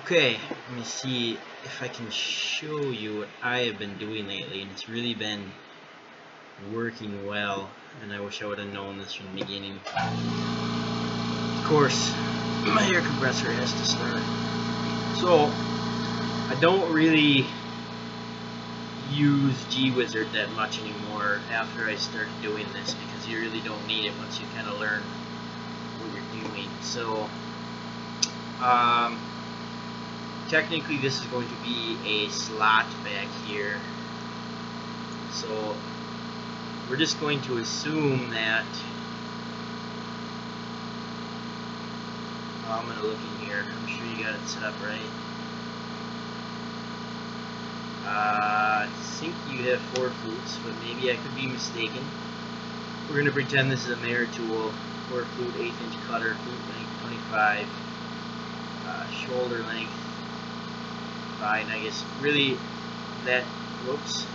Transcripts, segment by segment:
Okay, let me see if I can show you what I have been doing lately, and it's really been working well, and I wish I would have known this from the beginning. Of course, my air compressor has to start. So, I don't really use GWizard that much anymore after I started doing this, because you really don't need it once you kind of learn what you're doing. So, technically this is going to be a slot back here, so we're just going to assume that I'm going to look in here. I'm sure you got it set up right. I think you have 4 flutes, but maybe I could be mistaken. We're going to pretend this is a Mayer tool, 4 flute, 1/8 inch cutter, flute length 25, shoulder length 5, I guess really that, whoops.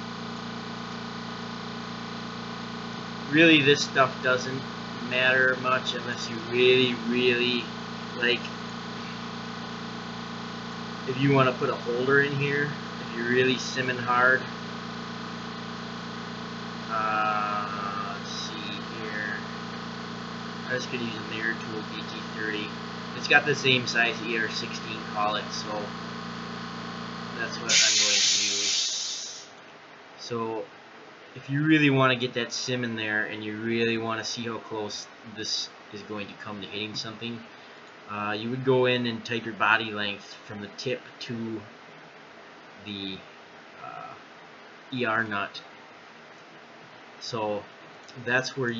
Really this stuff doesn't matter much unless you really like, if you want to put a holder in here, if you're really simming hard. Let's see here. I just could use a Mayer tool BT30. It's got the same size ER16 collet, so that's what I'm going to use. So if you really want to get that sim in there and you really want to see how close this is going to come to hitting something, you would go in and type your body length from the tip to the ER nut. So that's where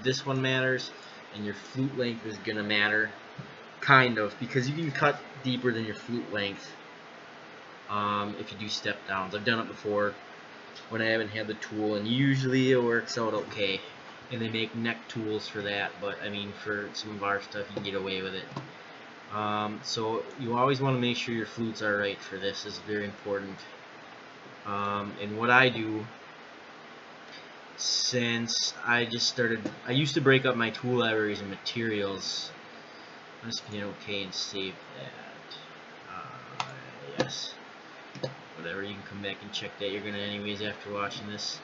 this one matters, and your flute length is going to matter, kind of, because you can cut deeper than your flute length if you do step downs. I've done it before when I haven't had the tool, and usually it works out okay. And they make neck tools for that, but I mean, for some of our stuff you can get away with it. So you always want to make sure your flutes are right for this. This is very important. And what I do, since I just started, I used to break up my tool libraries and materials. I'm just going to hit OK and save that. Yes. Whatever, you can come back and check that. You're going to anyways after watching this.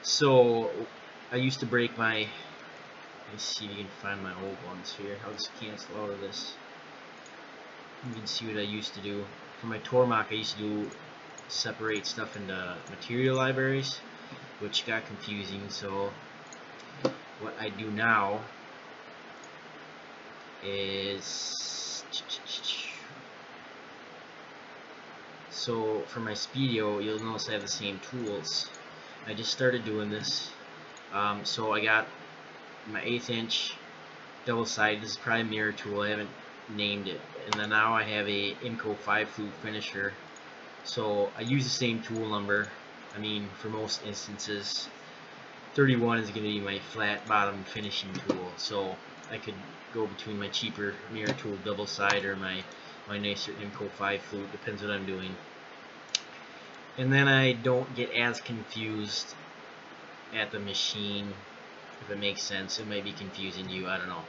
So I used to break my, let me see if you can find my old ones here. I'll just cancel out of this. You can see what I used to do. For my Tormach, I used to do separate stuff into material libraries, which got confusing. So what I do now is, so for my Speedio, you'll notice I have the same tools. I just started doing this. So I got my 1/8 inch double sided. This is probably a Mayer tool. I haven't named it. And then now I have a Imco 5 flute finisher. So I use the same tool number. I mean, for most instances, 31 is going to be my flat bottom finishing tool. So I could go between my cheaper Mayer tool double side or my nicer Imco 5 flute. Depends what I'm doing. And then I don't get as confused at the machine, if it makes sense. It might be confusing to you, I don't know.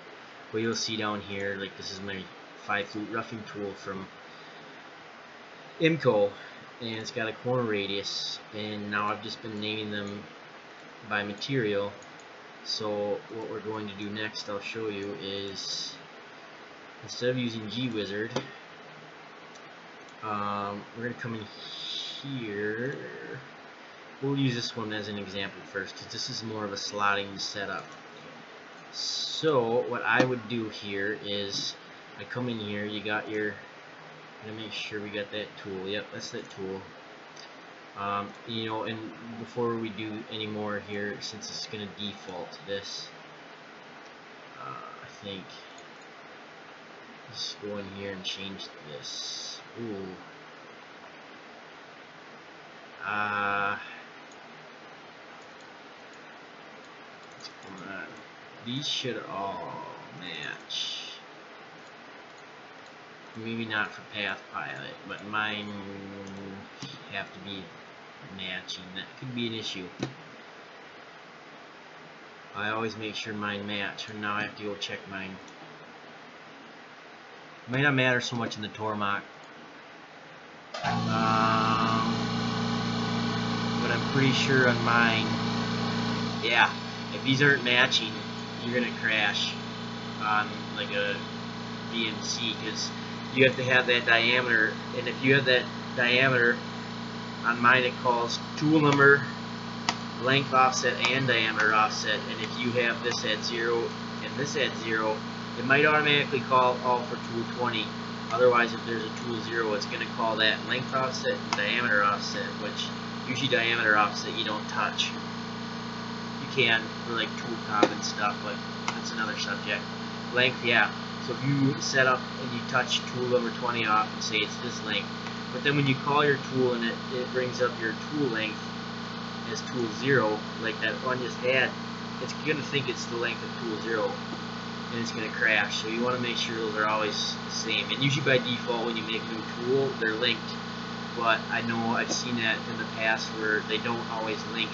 But you'll see down here, like, this is my 5 flute roughing tool from Imco, and it's got a corner radius, and now I've just been naming them by material. So what we're going to do next, I'll show you, is instead of using GWizard, we're going to come in here. We'll use this one as an example first, because this is more of a slotting setup. So what I would do here is I come in here, you got your, I'm going to make sure we got that tool. Yep, that's that tool. You know, and before we do any more here, since it's going to default to this, I think just go in here and change this. Ooh. These should all match. Maybe not for Path Pilot, but mine have to be matching. That could be an issue. I always make sure mine match, and now I have to go check mine. It might not matter so much in the Tormach, But I'm pretty sure on mine, yeah, if these aren't matching, you're gonna crash on like a VNC, because you have to have that diameter, and if you have that diameter, on mine it calls tool number, length offset, and diameter offset, and if you have this at 0 and this at 0, it might automatically call all for tool 20. Otherwise, if there's a tool 0, it's going to call that length offset and diameter offset, which usually diameter offset you don't touch. You can for like tool cob and stuff, but that's another subject. Length, yeah. So if you set up and you touch tool number 20 off and say it's this length, but then when you call your tool and it brings up your tool length as tool 0, like that one just had, it's going to think it's the length of tool 0, and it's going to crash. So you want to make sure those are always the same. And usually by default when you make a new tool, they're linked, but I know I've seen that in the past where they don't always link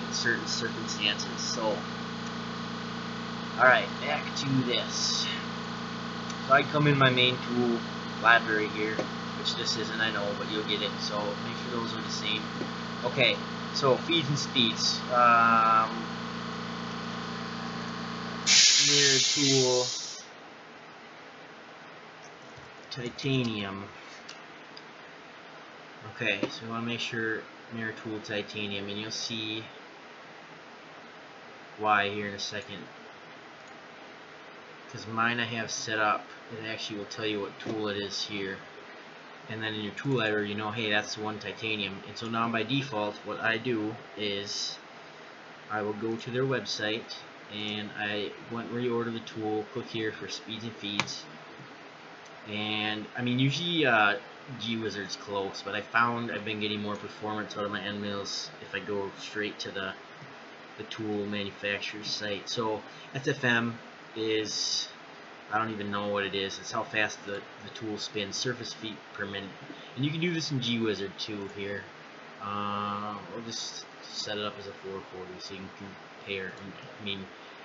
in certain circumstances. So alright, back to this. So I come in my main tool library here, which this isn't, I know, but you'll get it. So make sure those are the same. Okay, so feeds and speeds. Mirror tool, titanium. Okay, so we want to make sure mirror tool titanium, and you'll see why here in a second. Because mine I have set up, it actually will tell you what tool it is here. And then in your tool library, you know, hey, that's the one titanium. And so now by default, what I do is I will go to their website and I want reorder the tool, click here for speeds and feeds. And I mean, usually G-Wizard's close, but I found I've been getting more performance out of my end mills if I go straight to the tool manufacturer's site. So SFM is, I don't even know what it is. It's how fast the tool spins, surface feet per minute. And you can do this in G-Wizard too here. We'll just set it up as a 440 so you can compare. I mean,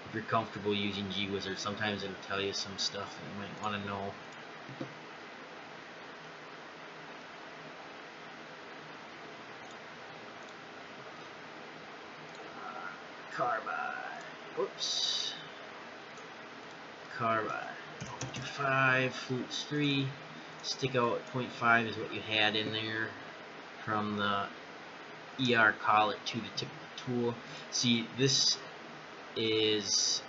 if you're comfortable using G-Wizard, sometimes it'll tell you some stuff that you might want to know. Carbide. Oops. Carbide. 0.25, flutes 3. Stick out 0.5 is what you had in there from the ER collet to the tip of the tool. See, this is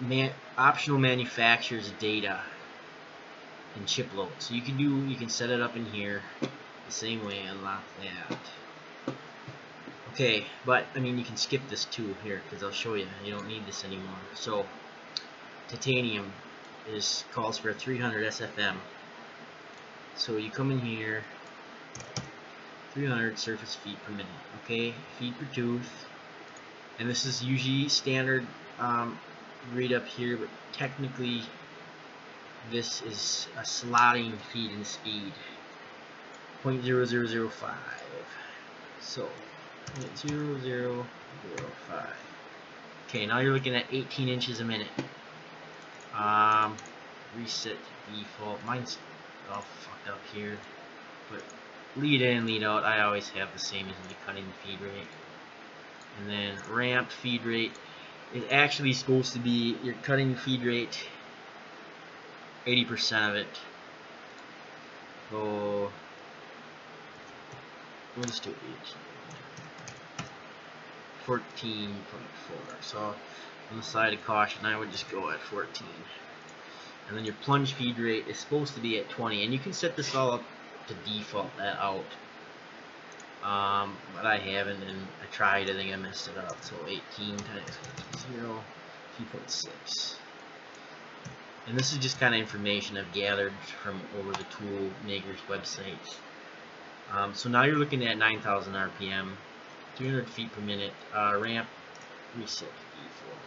the optional manufacturer's data in chip load. So you can set it up in here the same way, unlock that. Okay, but I mean you can skip this too here because I'll show you. You don't need this anymore. So titanium calls for a 300 SFM. So you come in here, 300 surface feet per minute. Okay, feet per tooth, and this is usually standard read up here, but technically this is a slotting feed and speed, 0.0005. So 0.0005. Okay, now you're looking at 18 inches a minute. Reset default. Mine's all fucked up here, but lead in, lead out, I always have the same as the cutting feed rate. And then ramped feed rate is actually supposed to be your cutting feed rate 80% of it. So we'll just do 14.4. So on the side of caution, I would just go at 14. And then your plunge feed rate is supposed to be at 20, and you can set this all up to default that out. But I haven't, and I tried. I think I messed it up. So 18 times 0, 2.6. And this is just kind of information I've gathered from over the tool maker's website. So now you're looking at 9,000 RPM, 300 feet per minute. Ramp reset default.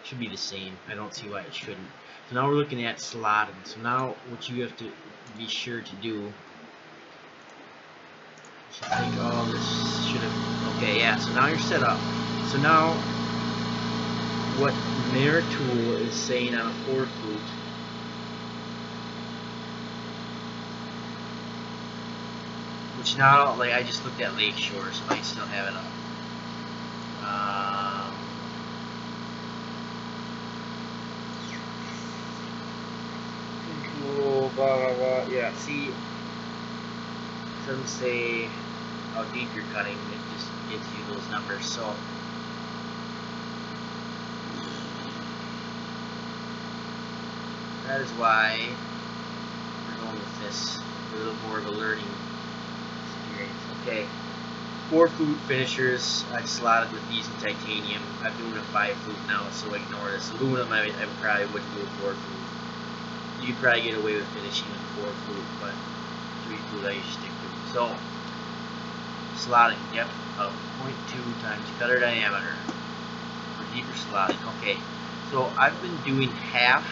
Should be the same. I don't see why it shouldn't. So now we're looking at slotting. So now what you have to be sure to do. I think all this should have. Okay, yeah. So now you're set up. So now what Mirror Tool is saying on a 4 flute which now, like, I just looked at Lakeshore, so I might still have it up. Blah, blah, blah. Yeah, see, it doesn't say how deep you're cutting, it just gives you those numbers. So that is why we're going with this, a little more of a learning experience. Okay, 4 flute finishers. I've slotted with these in titanium. I'm doing a 5 flute now, so ignore this. Aluminum, I probably wouldn't do 4 flute. You could probably get away with finishing with 4 flute, but 3 flute I usually stick to. So, slotting depth of 0.2 times cutter diameter for deeper slotting. Okay, so I've been doing half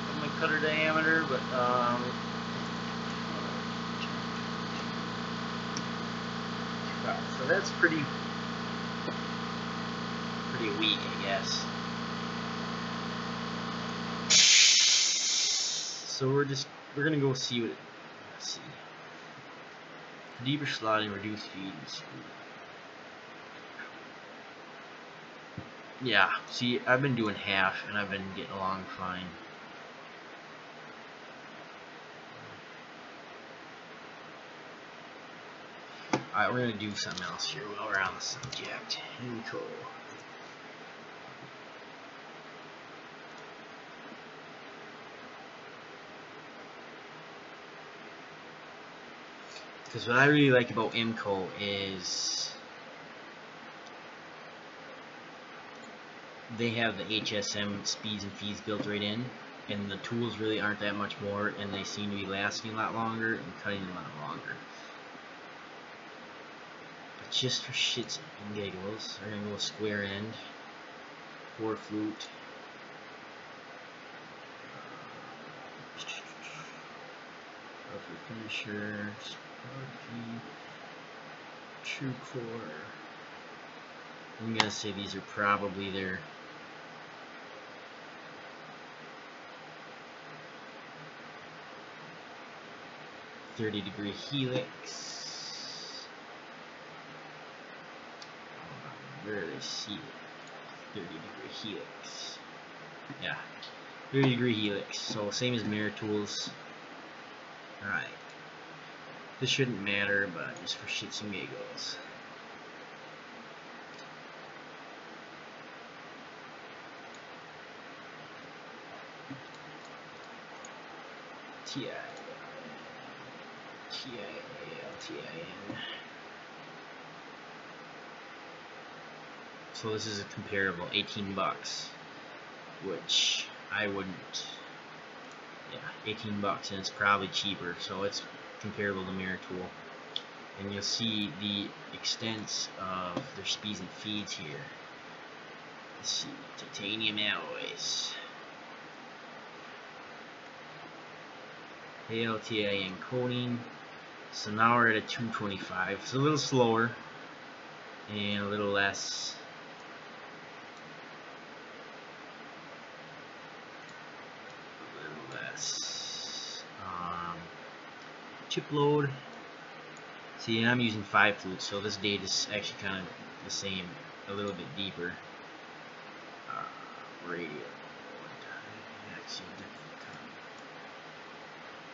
of my cutter diameter, but so that's pretty weak, I guess. So we're gonna go see what. Let's see. Deeper slotting, reduce feed, and screw. Yeah. See, I've been doing half, and I've been getting along fine. Alright, we're gonna do something else here while we're on the subject. Info. Because what I really like about IMCO is they have the HSM speeds and feeds built right in, and the tools really aren't that much more, and they seem to be lasting a lot longer and cutting a lot longer. But just for shits and giggles, we're gonna go square end, 4 flute. Rubber finisher, Sparky, True Core. I'm gonna say these are probably their .30° helix. Where do they see it? 30° helix. Yeah, 30° helix. So same as mirror tools. Alright. This shouldn't matter, but just for shits and giggles. TIALTIN. So this is a comparable, 18 bucks, which I wouldn't. Yeah, 18 bucks, and it's probably cheaper, so it's comparable to Mirror Tool. And you'll see the extents of their speeds and feeds here. Let's see, titanium alloys. ALTIN coating. So now we're at a 225. It's a little slower and a little less. Chip load. See, I'm using 5 flutes, so this date is actually kind of the same, a little bit deeper. Radio.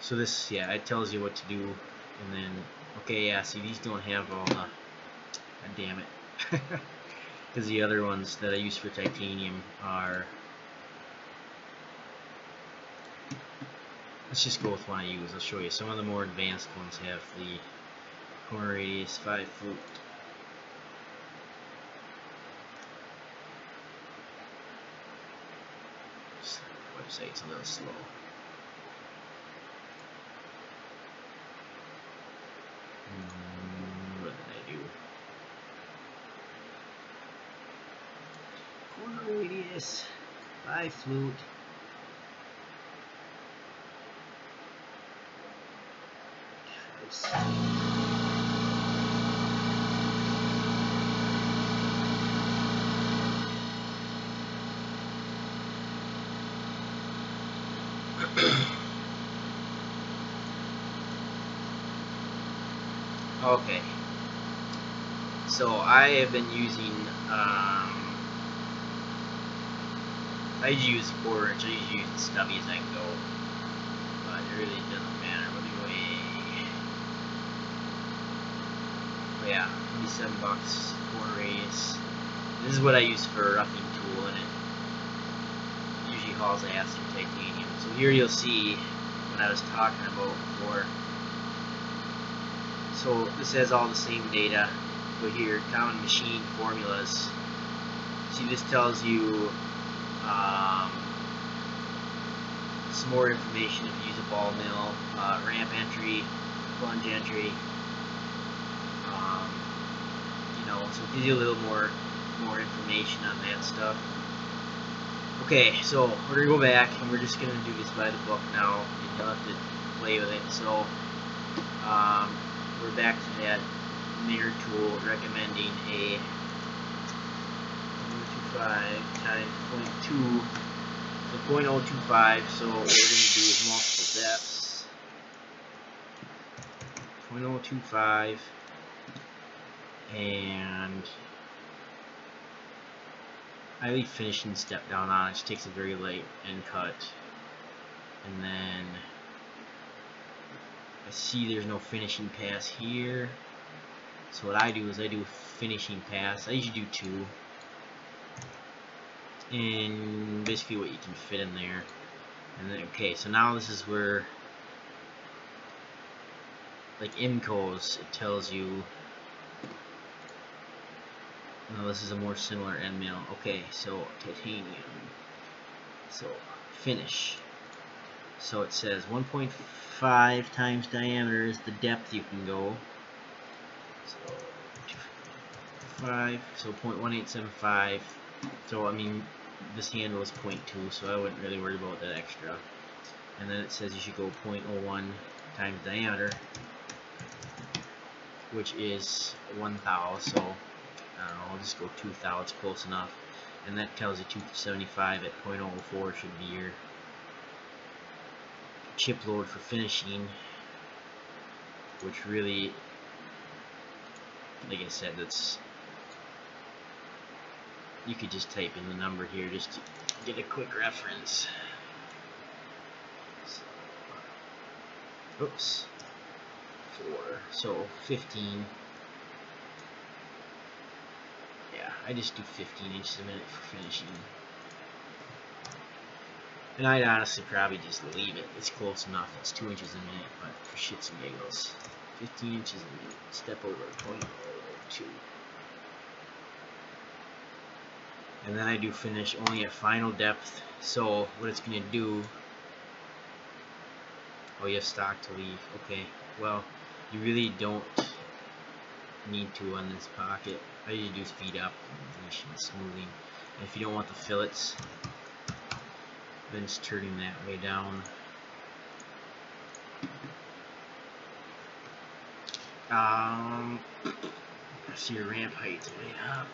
So this, yeah, it tells you what to do, and then, okay, yeah, see, these don't have all the, god damn it, because the other ones that I use for titanium are, let's just go with one I use. I'll show you. Some of the more advanced ones have the corner radius 5 flute. Website's a little slow. What did I do? Corner radius 5 flute. Okay. So I have been using, I use 1/4 inch, I usually use as stubby as I can go, but it really doesn't matter. But anyway, but yeah, $27 for radius. This is what I use for a roughing tool, and it usually hauls ass through titanium. So here you'll see what I was talking about before. So this has all the same data, but here, common machine formulas. See, this tells you some more information if you use a ball mill, ramp entry, plunge entry, you know, so it gives you a little more information on that stuff. Okay, so we're gonna go back and we're just gonna do this by the book now, and you'll have to play with it. So we're back to that mirror tool recommending a 0.25 times 0.2, so 0.025. So what we're going to do is multiple depths. 0.025, and I leave finishing step down on it. It just takes a very light end cut, and then I see there's no finishing pass here. So what I do is I do a finishing pass. I usually do 2. And basically what you can fit in there. And then, okay, so now this is where, like IMCOs, it tells you, no, this is a more similar end mill. Okay, so titanium. So finish. So it says 1.5 times diameter is the depth you can go. So 5, so 0.1875. So I mean, this handle is 0.2, so I wouldn't really worry about that extra. And then it says you should go 0.01 times diameter, which is 1 thou. So I don't know, I'll just go 2 thou. It's close enough. And that tells you 275 at 0.04 should be your chip load for finishing, which really, like I said, that's, you could just type in the number here just to get a quick reference. So, oops, 4, so 15. Yeah, I just do 15 inches a minute for finishing. And I'd honestly probably just leave it. It's close enough. It's 2 inches a minute, but for shits and giggles, 15 inches a minute. Step over 0.02. And then I do finish only at final depth. So what it's going to do, oh, you have stock to leave. Okay, well, you really don't need to on this pocket. I usually do speed up and finish and smoothing. And if you don't want the fillets, then just turning that way down. So your ramp height's way up.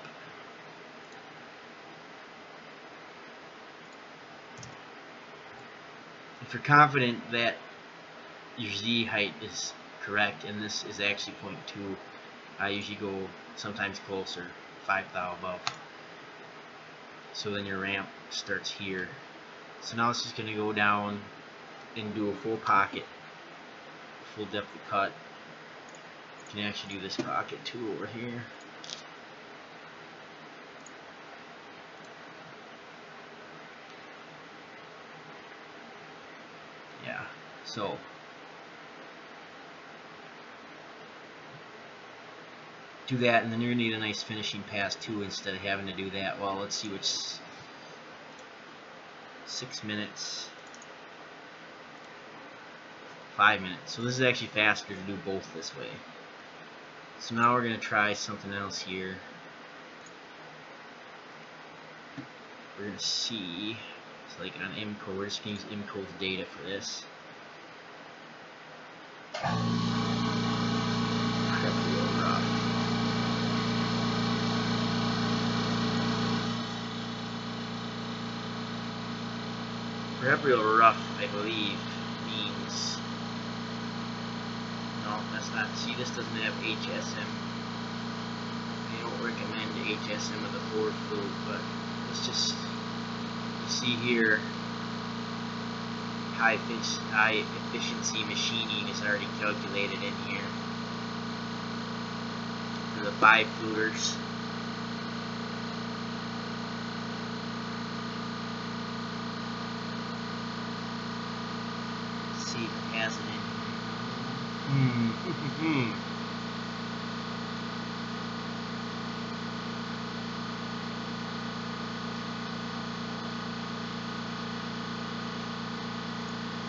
If you're confident that your Z height is correct and this is actually 0.2, I usually go sometimes closer, 5 thou above. So then your ramp starts here. So now it's just going to go down and do a full pocket, full depth of cut. You can actually do this pocket too over here. Yeah, so do that, and then you're going to need a nice finishing pass too instead of having to do that. Well, let's see which 6 minutes, 5 minutes. So this is actually faster to do both this way. So now we're going to try something else here. We're going to see, it's like on IMCO, we're just going to use IMCO's data for this. Prep real rough, I believe, means, no, No, that's not. See, this doesn't have HSM. They don't recommend HSM of the 4 flute, but let's just, you see here, high efficiency machining is already calculated in here for the 5 fluters. Let's see if it has it in here.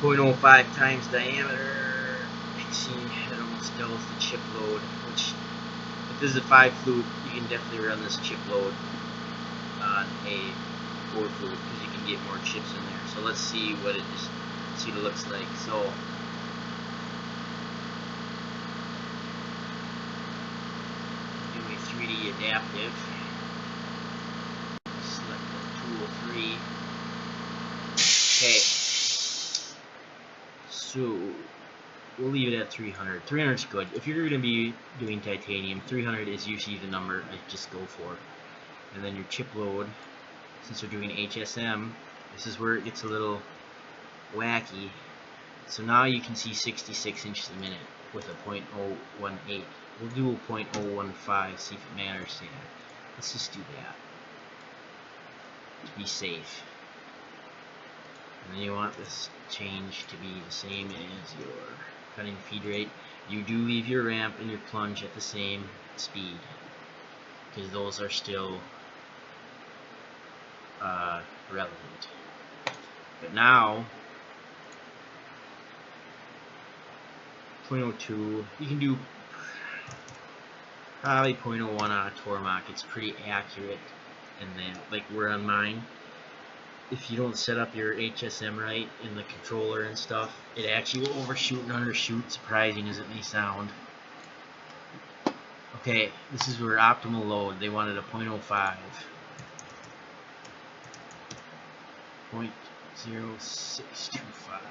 0.05 times diameter. See, it almost doubles the chip load, which, if this is a 5 flute, you can definitely run this chip load on a 4 flute because you can get more chips in there. So let's see what it looks like. So do a 3D adaptive. Select the tool 3. Okay. So we'll leave it at 300. 300 is good. If you're going to be doing titanium, 300 is usually the number I just go for. And then your chip load, since we're doing HSM, this is where it gets a little wacky. So now you can see 66 inches a minute with a 0.018. We'll do a 0.015, see if it matters. Yeah. Let's just do that to be safe. And then you want this change to be the same as your cutting feed rate. You do leave your ramp and your plunge at the same speed because those are still relevant. But now 0.02, you can do probably 0.01 on a Tormach. It's pretty accurate in that, like we're on mine. If you don't set up your HSM right in the controller and stuff, it actually will overshoot and undershoot, surprising as it may sound. Okay, this is where optimal load. They wanted a 0.05. 0.0625.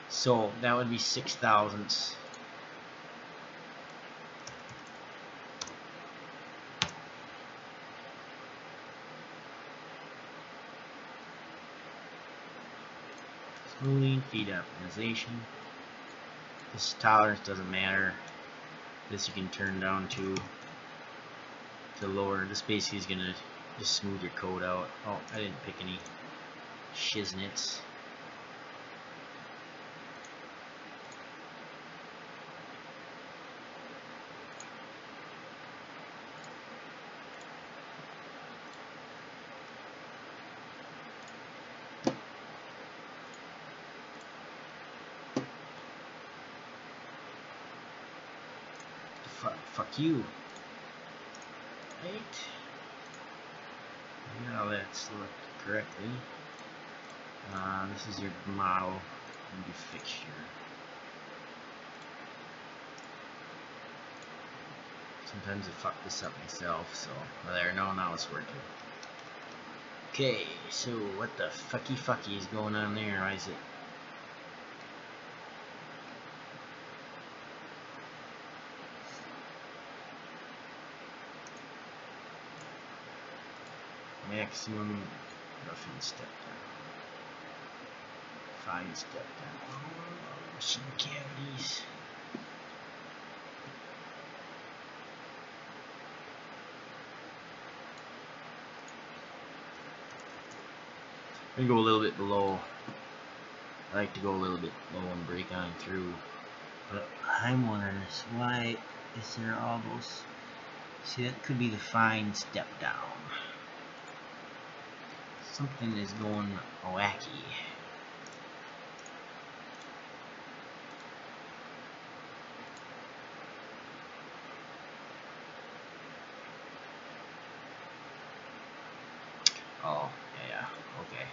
So that would be 6 thousandths. Smoothing, feed optimization. This tolerance doesn't matter. This you can turn down to lower. This basically is gonna just smooth your code out. Oh, I didn't pick any shiznits. Fuck you. Right. Now that's selected correctly. This is your model and your fixture. Sometimes I fuck this up myself, so there. No, now it's working. Okay, so what the fucky is going on there? Why is it? Maximum roughing step down. Fine step down. Machine cavities. I'm gonna go a little bit below. I like to go a little bit low and break on through. But I'm wondering why is there all those? See, that could be the fine step down. Something is going wacky. Oh, yeah, okay.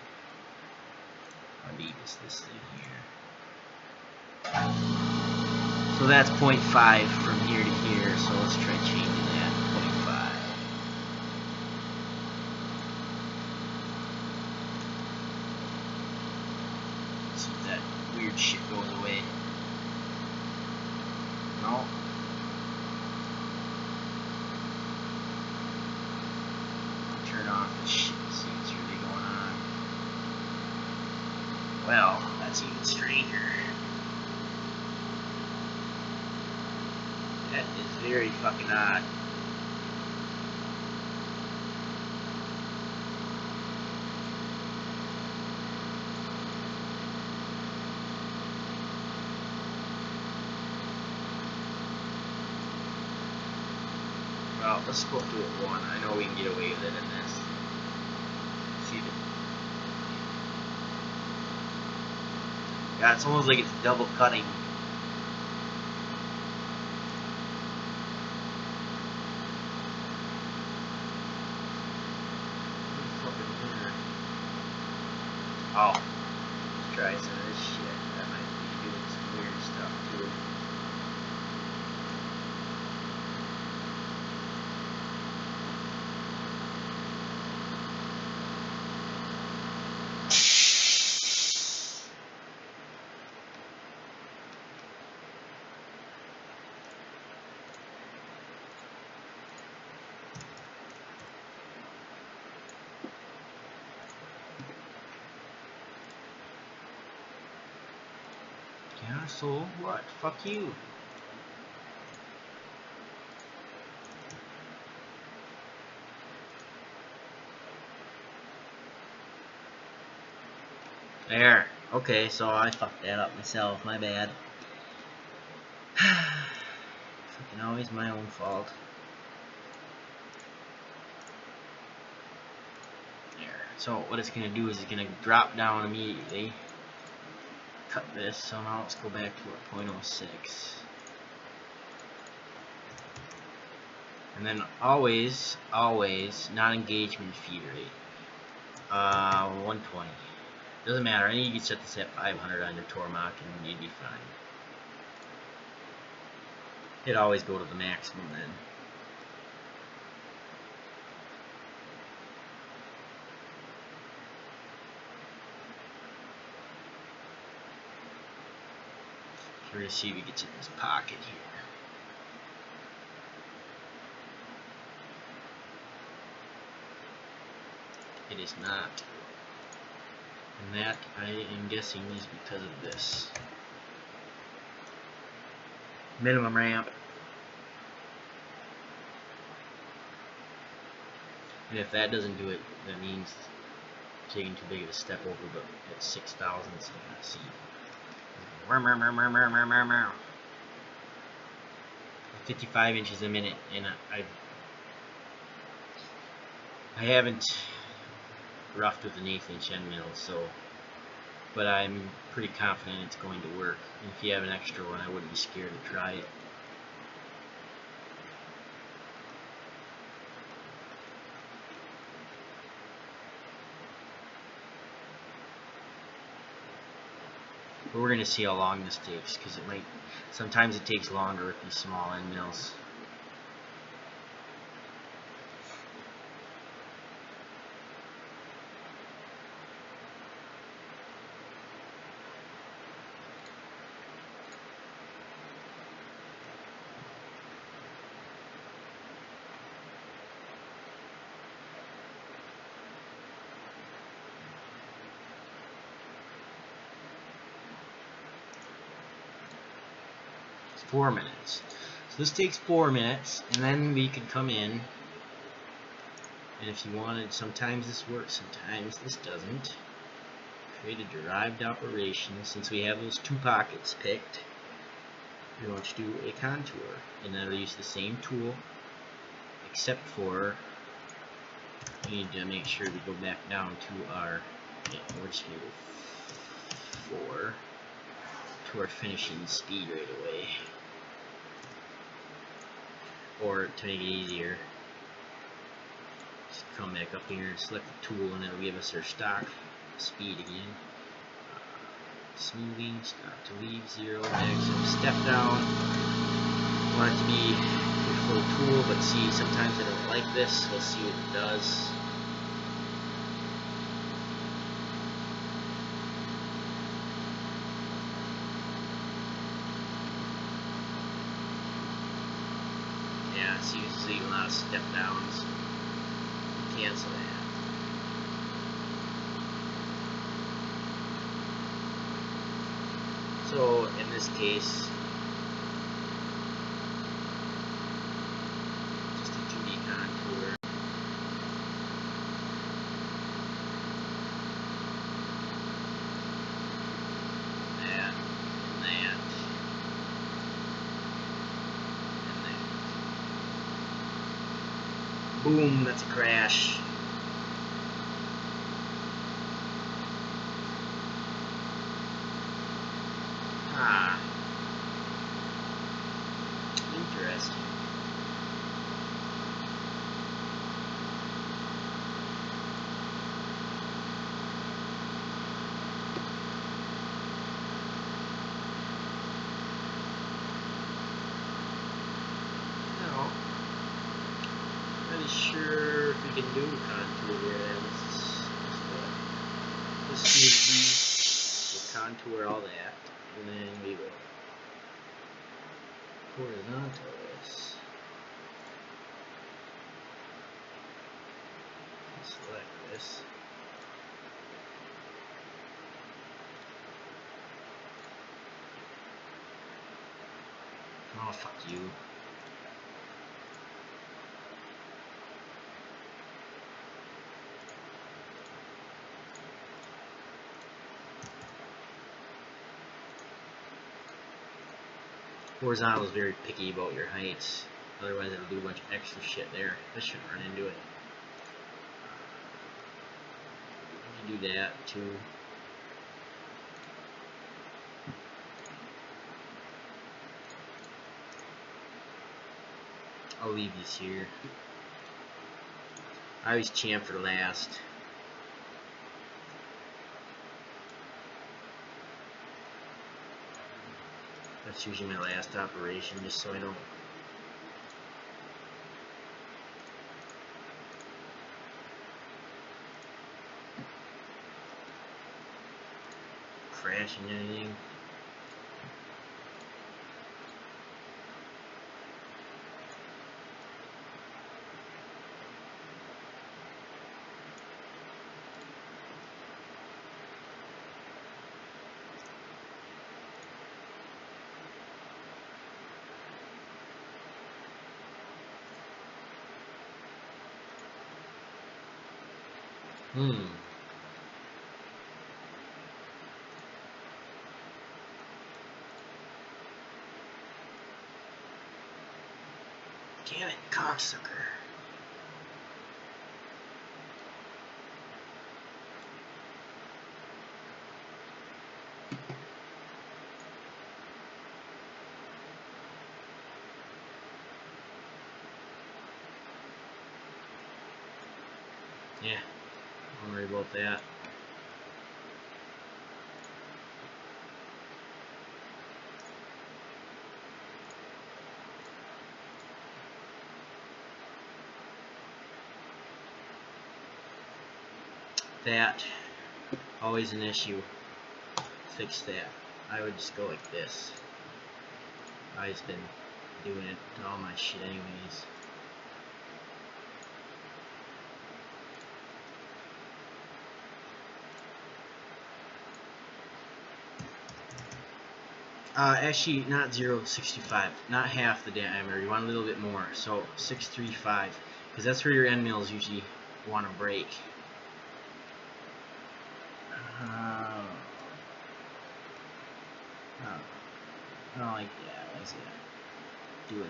I need this thing here. So that's 0.5 from here to here, so let's try changing that. 0.5. See if that weird shit goes away. Well, that's even stranger. That is very fucking odd. Well, let's go through it one. I know we can get away with it in this. See the... Yeah, it's almost like it's double cutting. Oh, let's try some of this shit. That might be doing some weird stuff too. Yeah, so what? Fuck you. There. Okay, so I fucked that up myself. My bad. Fucking always my own fault. There. So what it's gonna do is it's gonna drop down immediately. Cut this. So now let's go back to our 0.06. And then always non-engagement feed rate. 120. Doesn't matter. I think you can set this at 500 on your Tormach and you'd be fine. It'd always go to the maximum then. We're gonna see if he gets in this pocket here. It is not. And that, I am guessing, is because of this. Minimum ramp. And if that doesn't do it, that means taking too big of a step over, but at 6,000, so let's see. 55 inches a minute, and I haven't roughed with an 1/8 inch end mill, so, but I'm pretty confident it's going to work. And if you have an extra one, I wouldn't be scared to try it. But we're going to see how long this takes, because it might, sometimes it takes longer with these small end mills. It's 4 minutes. So this takes 4 minutes, and then we could come in, and if you wanted, sometimes this works, sometimes this doesn't. Create a derived operation. Since we have those 2 pockets picked, we want to do a contour, and that'll use the same tool, except for we need to make sure we go back down to our, we're just going to go 4 to our finishing speed right away. Or to make it easier, just come back up here and select the tool, and it'll give us our stock speed again. Smoothing, start to leave 0, maximum step down. Want it to be a full tool, but see, sometimes I don't like this. Let's see what it does. Yeah, see, it's leaving a lot of step downs. Cancel that. So in this case, just a 2D contour. That, and that, and that. Boom, that's a crash. Ah, interesting. No, not really sure if we can do contour here. This will contour all that, and then we will horizontal this. Select this. Oh, fuck you. Horizontal is very picky about your heights. Otherwise, it'll do a bunch of extra shit there. This shouldn't run into it. Let me do that too. I'll leave these here. I always chamfer last. That's usually my last operation, just so I don't crash into anything. Damn it, cocksucker. Yeah, don't worry about that. That, always an issue. Fix that. I would just go like this. I've just been doing it to all my shit anyways. Actually, not 0.65, not half the diameter. You want a little bit more, so 635, because that's where your end mills usually want to break. I don't like that. Why is it doing that?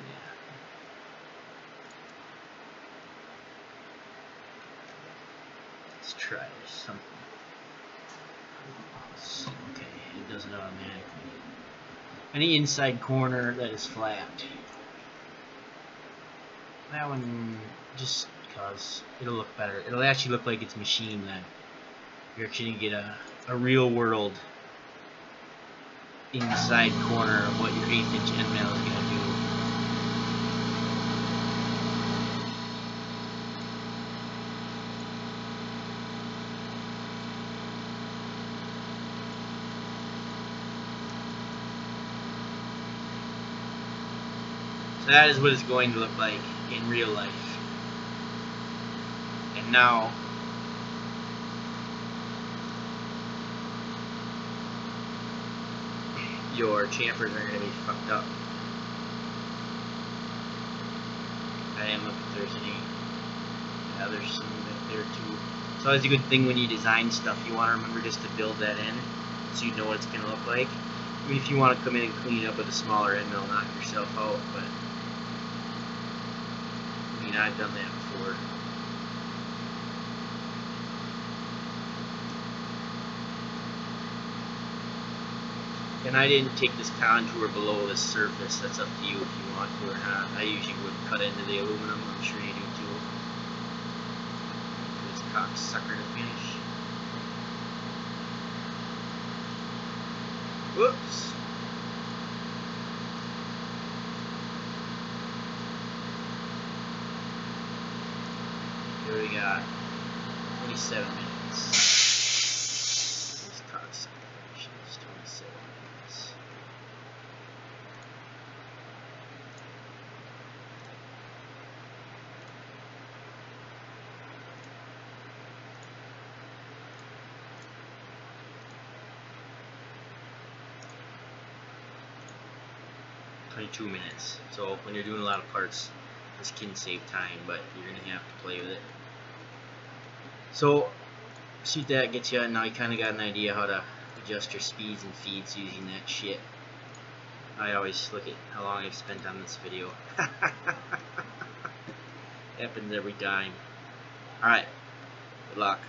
Let's try something. Okay, it does it automatically. Any inside corner that is flat. That one, just because it'll look better. It'll actually look like it's machined then. You're actually going to get a real world inside corner of what your 1/8 inch end mill is going to do. So that is what it's going to look like in real life. And now, your chamfers are going to be fucked up. I am looking if there's any. Yeah, there's some back there too. So that's a good thing when you design stuff. You want to remember just to build that in, so you know what it's going to look like. I mean, if you want to come in and clean it up with a smaller end mill, knock yourself out. But I mean, I've done that before. And I didn't take this contour below the surface. That's up to you if you want to or not. I usually would cut into the aluminum. I'm sure you do too. This cocksucker to finish. Whoops. Here we got 27 minutes. This cocksucker finishes 27 minutes. $22 minutes. So when you're doing a lot of parts, this can save time, but you're gonna have to play with it. So see if that gets you. Now you kind of got an idea how to adjust your speeds and feeds using that shit. I always look at how long I've spent on this video. Happens every time. Alright, good luck.